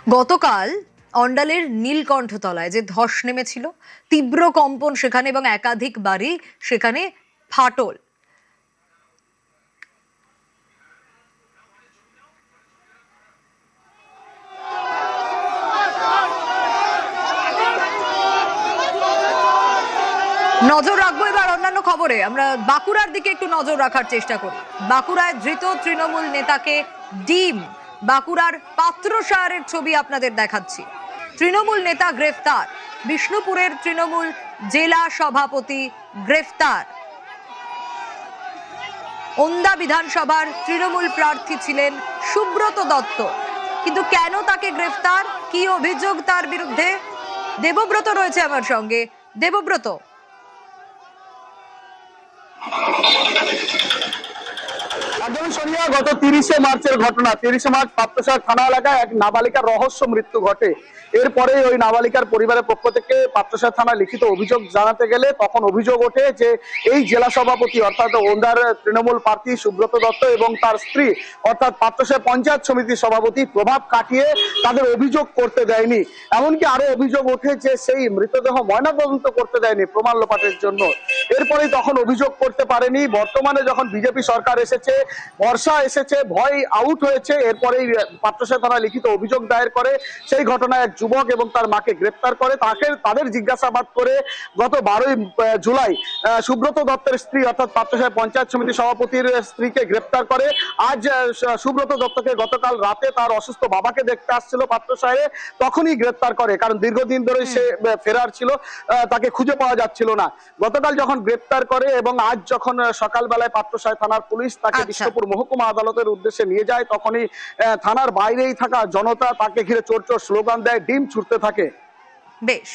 গতকাল অন্ডালের নীলকণ্ঠতলায় যে ধস নেমেছিল, তীব্র কম্পন সেখানে এবং একাধিক বাড়ি সেখানে ফাটল। নজর রাখবো এবার অন্যান্য খবরে। আমরা বাঁকুড়ার দিকে একটু নজর রাখার চেষ্টা করি। বাঁকুড়ায় ধৃত তৃণমূল নেতাকে ডিম। বাঁকুড়ার পাত্রসারের ছবি আপনাদের দেখাচ্ছি। তৃণমূল নেতা গ্রেফতার। বিষ্ণুপুরের তৃণমূল জেলা সভাপতি গ্রেফতার। ওন্দা বিধানসভার তৃণমূল প্রার্থী ছিলেন সুব্রত দত্ত, কিন্তু কেন তাকে গ্রেফতার, কি অভিযোগ তার বিরুদ্ধে? দেবব্রত রয়েছে আমার সঙ্গে। দেবব্রত, একদম সোনিয়া, গত 30শে মার্চের ঘটনা। 30শে মার্চ পাত্রসার থানা এলাকায় এক নাবালিকার রহস্য মৃত্যু ঘটে। এরপরে ওই নাবালিকার পরিবারের পক্ষ থেকে পাত্রসার থানায় লিখিত অভিযোগ জানাতে গেলে তখন অভিযোগ ওঠে যে এই জেলা সভাপতি অর্থাৎ ওন্দার তৃণমূল প্রার্থী সুব্রত দত্ত এবং তার স্ত্রী অর্থাৎ পাত্রসার পঞ্চায়েত সমিতির সভাপতি প্রভাব কাটিয়ে তাদের অভিযোগ করতে দেয়নি। এমনকি আরো অভিযোগ ওঠে যে সেই মৃতদেহ ময়নাতদন্ত করতে দেয়নি প্রমাণ লোপাটের জন্য। এরপরেই তখন অভিযোগ করতে পারেনি। বর্তমানে যখন বিজেপি সরকার এসেছে, বর্ষা এসেছে, ভয় আউট হয়েছে, এরপরেই পাত্রসার থানায় লিখিত অভিযোগ দায়ের করে। সেই ঘটনায় এক যুবক এবং তার মাকে গ্রেপ্তার করে। তাদের জিজ্ঞাসাবাদ করে গত 12ই জুলাই সুব্রত দত্তের স্ত্রী অর্থাৎ পাত্রসার পঞ্চায়েত সমিতি সভাপতির স্ত্রীকে গ্রেপ্তার করে। আজ সুব্রত দত্তকে গতকাল রাতে তার অসুস্থ বাবাকে দেখতে আসছিল পাত্রসারে, তখনই গ্রেপ্তার করে, কারণ দীর্ঘদিন ধরে সে ফেরার ছিল, তাকে খুঁজে পাওয়া যাচ্ছিল না। গতকাল যখন গ্রেপ্তার করে এবং আজ যখন সকালবেলায় পাত্রসার থানার পুলিশ তাকে বিষ্ণুপুর মহকুমা আদালতের উদ্দেশ্যে নিয়ে যায়, তখনই থানার বাইরেই থাকা জনতা তাকে ঘিরে চোর চোর স্লোগান দেয়, ডিম ছুটতে থাকে। বেশ।